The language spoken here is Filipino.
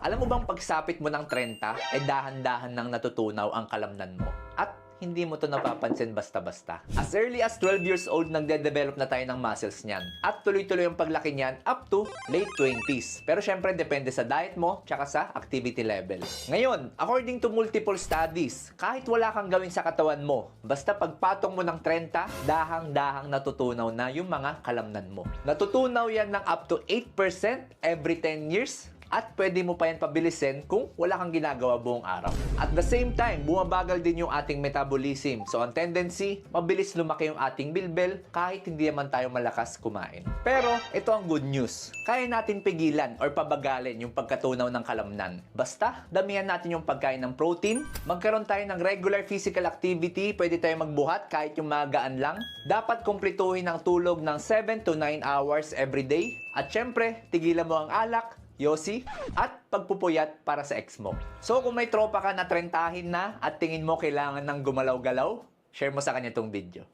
Alam mo bang pagsapit mo ng 30, dahan-dahan nang natutunaw ang kalamnan mo? At hindi mo to napapansin basta-basta. As early as 12 years old, nagde-develop na tayo ng muscles niyan. At tuloy-tuloy ang paglaki niyan up to late 20s. Pero syempre, depende sa diet mo, tsaka sa activity level. Ngayon, according to multiple studies, kahit wala kang gawin sa katawan mo, basta pagpatong mo ng 30, dahang-dahang natutunaw na yung mga kalamnan mo. Natutunaw yan ng up to 8% every 10 years. At pwede mo pa yan pabilisin kung wala kang ginagawa buong araw. At the same time, bumabagal din yung ating metabolism. So, ang tendency, mabilis lumaki yung ating bilbil kahit hindi naman tayo malakas kumain. Pero, ito ang good news. Kaya natin pigilan or pabagalin yung pagkatunaw ng kalamnan. Basta, damihan natin yung pagkain ng protein, magkaroon tayo ng regular physical activity, pwede tayo magbuhat kahit yung magaan lang. Dapat kumpletuhin ang tulog ng 7 to 9 hours every day. At syempre, tigilan mo ang alak, yosi, at pagpupuyat para sa ex mo. So kung may tropa ka na 30 na at tingin mo kailangan ng gumalaw-galaw, share mo sa kanya tong video.